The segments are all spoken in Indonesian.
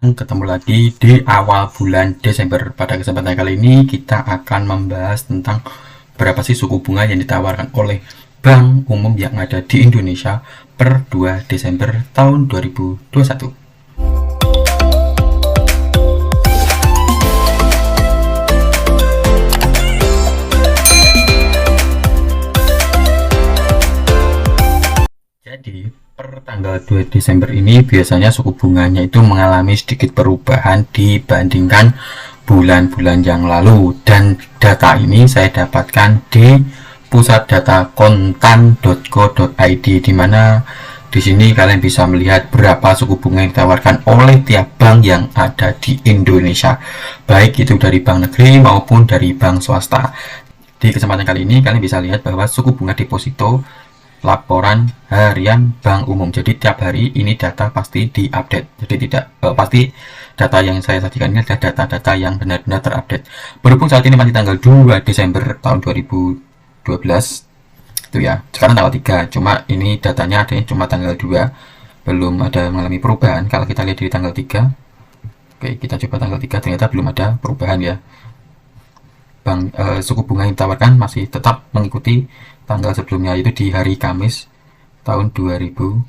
Ketemu lagi di awal bulan Desember. Pada kesempatan kali ini kita akan membahas tentang berapa sih suku bunga yang ditawarkan oleh bank umum yang ada di Indonesia per 2 Desember tahun 2021. Jadi per tanggal 2 Desember ini biasanya suku bunganya itu mengalami sedikit perubahan dibandingkan bulan-bulan yang lalu, dan data ini saya dapatkan di pusat data kontan.co.id, di mana di sini kalian bisa melihat berapa suku bunga yang ditawarkan oleh tiap bank yang ada di Indonesia, baik itu dari bank negeri maupun dari bank swasta. Di kesempatan kali ini kalian bisa lihat bahwa suku bunga deposito laporan harian bank umum. Jadi tiap hari ini data pasti diupdate. Jadi tidak pasti data yang saya sajikan ini adalah data-data yang benar-benar terupdate. Berhubung saat ini masih tanggal 2 Desember tahun 2012 itu ya. Sekarang tanggal 3. Cuma ini datanya adanya cuma tanggal 2. Belum ada mengalami perubahan. Kalau kita lihat di tanggal 3. Oke, kita coba tanggal 3, ternyata belum ada perubahan ya. Suku bunga yang ditawarkan masih tetap mengikuti tanggal sebelumnya, yaitu di hari Kamis tahun 2021.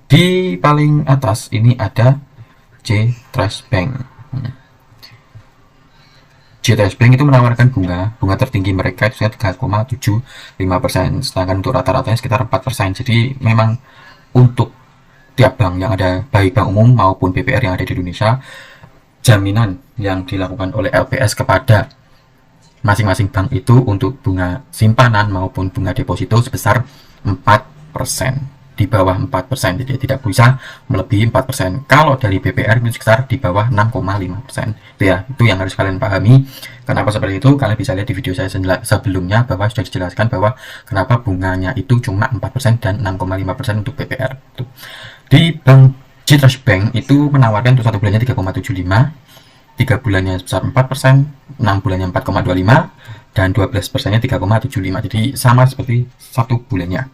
Di paling atas ini ada J Trust Bank. J Trust Bank itu menawarkan bunga tertinggi mereka itu 3,75%, sedangkan untuk rata-ratanya sekitar 4%. Jadi memang untuk tiap bank yang ada, baik bank umum maupun BPR yang ada di Indonesia, jaminan yang dilakukan oleh LPS kepada masing-masing bank itu untuk bunga simpanan maupun bunga deposito sebesar 4%, di bawah 4%, jadi tidak bisa melebihi 4%. Kalau dari BPR itu sekitar di bawah 6,5%. Itu ya, itu yang harus kalian pahami. Kenapa seperti itu? Kalian bisa lihat di video saya sebelumnya bahwa sudah dijelaskan bahwa kenapa bunganya itu cuma 4% dan 6,5% untuk BPR. Di bank J Trust Bank itu menawarkan untuk 1 bulannya 3,75, 3 bulannya sebesar 4%, 6 bulannya 4,25, dan 12 persennya 3,75. Jadi sama seperti 1 bulannya.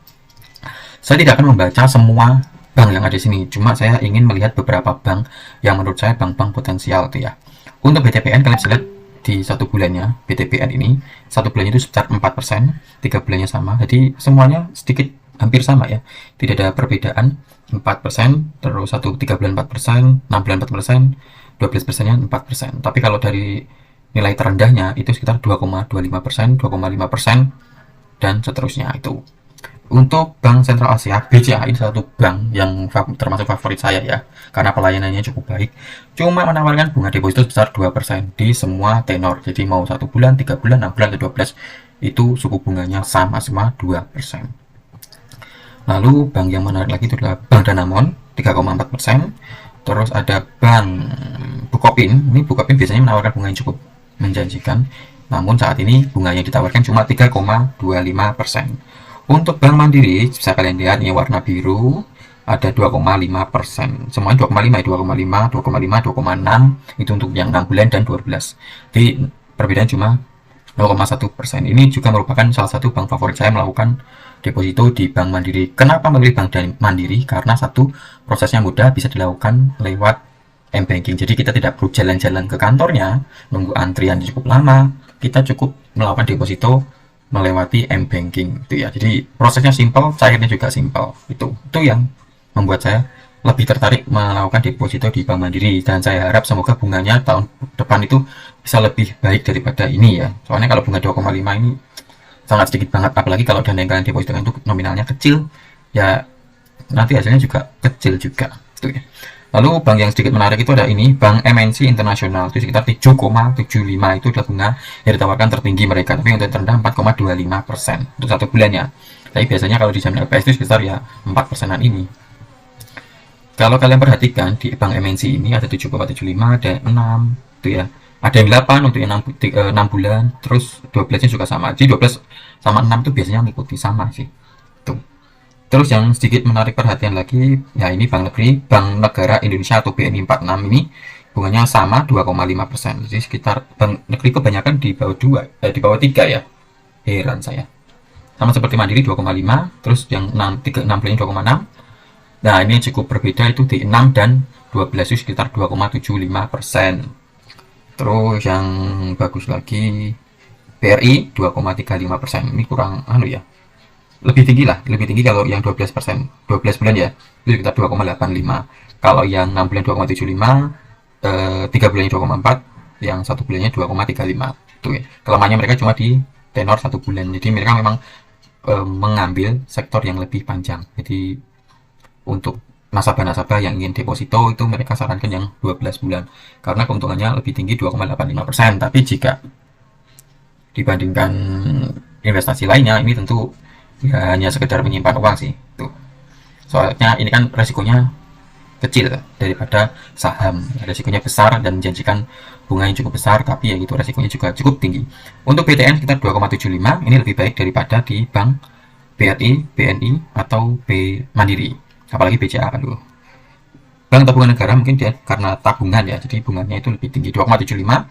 Saya tidak akan membaca semua bank yang ada di sini, cuma saya ingin melihat beberapa bank yang menurut saya bank-bank potensial itu ya. Untuk BTPN kalian bisa lihat di 1 bulannya, BTPN ini 1 bulannya itu sebesar 4%, 3 bulannya sama. Jadi semuanya sedikit hampir sama ya, tidak ada perbedaan. 4%, terus 3 bulan 4%, 6 bulan 4%, 12 persennya 4%. Tapi kalau dari nilai terendahnya itu sekitar 2,25%, 2,5%, dan seterusnya itu. Untuk Bank Sentral Asia, BCA ini satu bank yang termasuk favorit saya ya, karena pelayanannya cukup baik. Cuma menawarkan bunga deposito sebesar 2% di semua tenor. Jadi mau 1 bulan, 3 bulan, 6 bulan, atau 12, itu suku bunganya sama-sama 2%. Lalu bank yang menarik lagi itu adalah Bank Danamon, 3,4%. Terus ada Bank Bukopin. Ini Bukopin biasanya menawarkan bunga yang cukup menjanjikan, namun saat ini bunga yang ditawarkan cuma 3,25%. Untuk Bank Mandiri, bisa kalian lihat ini warna biru, ada 2,5%. Semuanya 2,5 ya, 2,5, 2,5, 2,6. Itu untuk yang 6 bulan dan 12. Jadi perbedaan cuma 0,1%. Ini juga merupakan salah satu bank favorit saya melakukan deposito di Bank Mandiri. Kenapa memilih Bank Mandiri? Karena satu, prosesnya mudah, bisa dilakukan lewat m-banking. Jadi kita tidak perlu jalan-jalan ke kantornya, nunggu antrian cukup lama. Kita cukup melakukan deposito melewati m-banking itu ya. Jadi prosesnya simpel, cairnya juga simpel. Itu yang membuat saya lebih tertarik melakukan deposito di Bank Mandiri, dan saya harap semoga bunganya tahun depan itu bisa lebih baik daripada ini ya. Soalnya kalau bunga 2,5 ini sangat sedikit banget, apalagi kalau dana yang kalian deposito itu nominalnya kecil ya, nanti hasilnya juga kecil juga itu ya. Lalu bank yang sedikit menarik itu ada ini, Bank MNC Internasional, itu sekitar 7,75, itu adalah bunga yang ditawarkan tertinggi mereka, tapi untuk terendah 4,25% untuk 1 bulannya. Tapi biasanya kalau dijamin LPS itu sekitar ya 4%-an ini. Kalau kalian perhatikan di Bank MNC ini ada 7,75, ada 6 itu ya. Ada yang 8 untuk yang 6 bulan, terus 12-nya juga sama. Jadi 12 sama 6 itu biasanya mengikuti sama sih. Tuh. Terus yang sedikit menarik perhatian lagi, ya ini Bank Negeri, Bank Negara Indonesia atau BNI 46 ini bunganya sama 2,5%. Jadi sekitar Bank Negeri kebanyakan di bawah 2, di bawah 3 ya. Heran saya. Sama seperti Mandiri 2,5, terus yang 6 bulannya 2,6. Nah, ini cukup berbeda itu di 6 dan 12 itu sekitar 2,75%. Terus yang bagus lagi BRI 2,35%. Ini kurang ya. Lebih tinggi lah, lebih tinggi kalau yang 12%, 12 bulan ya. Itu sekitar 2,85. Kalau yang 6 bulan 2,75, 3 bulannya 2,4, yang 1 bulannya 2,35. Tuh ya. Kelemahannya mereka cuma di tenor 1 bulan. Jadi mereka memang mengambil sektor yang lebih panjang. Jadi untuk nasabah-nasabah yang ingin deposito itu mereka sarankan yang 12 bulan karena keuntungannya lebih tinggi 2,85%. Tapi jika dibandingkan investasi lainnya, ini tentu ya hanya sekedar menyimpan uang sih. Tuh. Soalnya ini kan resikonya kecil daripada saham. Resikonya besar dan menjanjikan bunga yang cukup besar, tapi ya gitu resikonya juga cukup tinggi. Untuk BTN sekitar 2,75, ini lebih baik daripada di bank BRI, BNI atau B Mandiri, apalagi BCA. Aduh. Bank tabungan negara mungkin dia karena tabungan ya, jadi bunganya itu lebih tinggi 2,75,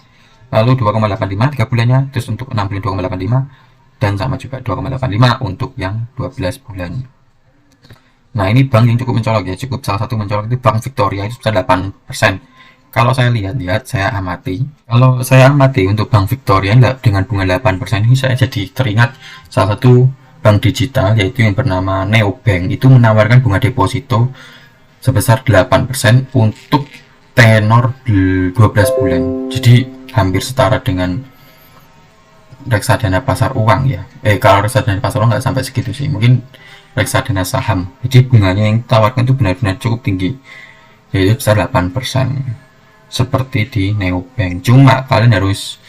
lalu 2,85 3 bulannya, terus untuk 6 bulan 2,85 dan sama juga 2,85 untuk yang 12 bulan. Nah, ini bank yang cukup mencolok ya, cukup salah satu mencolok itu Bank Victoria, itu sebesar 8%. Kalau saya lihat-lihat, saya amati. Kalau saya amati untuk Bank Victoria dengan bunga 8% ini, saya jadi teringat salah satu bank digital yaitu yang bernama Neobank. Itu menawarkan bunga deposito sebesar 8% untuk tenor 12 bulan. Jadi hampir setara dengan reksadana pasar uang ya. Kalau reksadana pasar uang nggak sampai segitu sih. Mungkin reksadana saham. Jadi bunganya yang ditawarkan itu benar-benar cukup tinggi. Yaitu besar 8%. Seperti di Neobank. Cuma kalian harus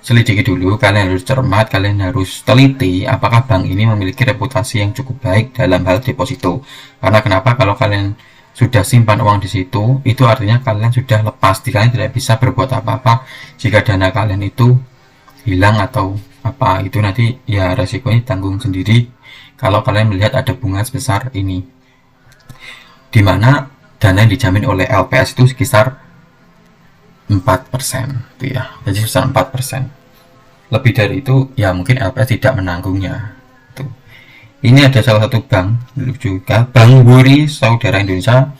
selidiki dulu, kalian harus cermat, kalian harus teliti apakah bank ini memiliki reputasi yang cukup baik dalam hal deposito. Karena kenapa? Kalau kalian sudah simpan uang di situ, itu artinya kalian sudah lepas, kalian tidak bisa berbuat apa-apa jika dana kalian itu hilang atau apa, itu nanti ya resikonya tanggung sendiri kalau kalian melihat ada bunga sebesar ini, dimana dana yang dijamin oleh LPS itu sekitar 4% itu ya, jadi sebesar 4%. Lebih dari itu ya mungkin LPS tidak menanggungnya. Tuh. Ini ada salah satu bank juga, Bank Wuri Saudara Indonesia,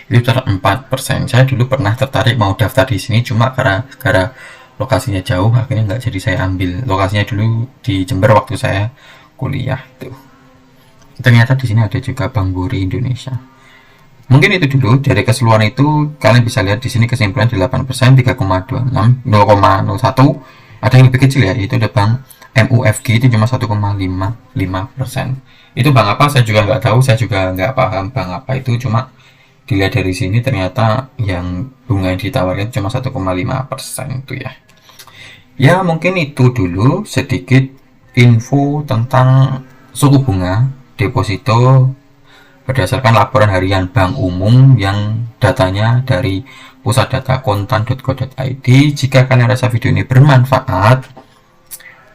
itu sebesar 4%. Saya dulu pernah tertarik mau daftar di sini, cuma karena lokasinya jauh akhirnya nggak jadi saya ambil. Lokasinya dulu di Jember waktu saya kuliah tuh. Ternyata di sini ada juga Bank Wuri Indonesia. Mungkin itu dulu dari keseluruhan itu, kalian bisa lihat di sini kesimpulan 8%, 3,26, 0,01. Ada yang lebih kecil ya, itu ada bank MUFG itu cuma 1,55%. Itu bank apa saya juga nggak tahu, saya juga nggak paham bank apa itu, cuma dilihat dari sini ternyata yang bunga yang ditawarkan cuma 1,5% itu ya. Ya mungkin itu dulu sedikit info tentang suku bunga deposito berdasarkan laporan harian Bank Umum yang datanya dari pusat data kontan.co.id. Jika kalian rasa video ini bermanfaat,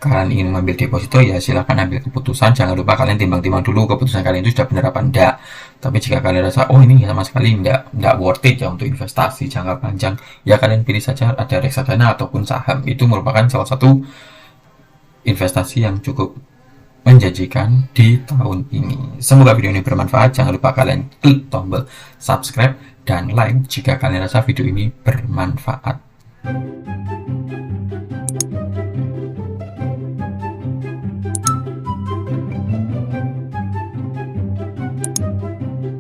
kalian ingin mengambil deposito ya silahkan ambil keputusan. Jangan lupa kalian timbang-timbang dulu keputusan kalian itu sudah benar apa enggak. Tapi jika kalian rasa oh ini sama sekali enggak worth it ya untuk investasi jangka panjang, ya kalian pilih saja ada reksadana ataupun saham. Itu merupakan salah satu investasi yang cukup menjanjikan di tahun ini. Semoga video ini bermanfaat. Jangan lupa kalian klik tombol subscribe dan like jika kalian rasa video ini bermanfaat.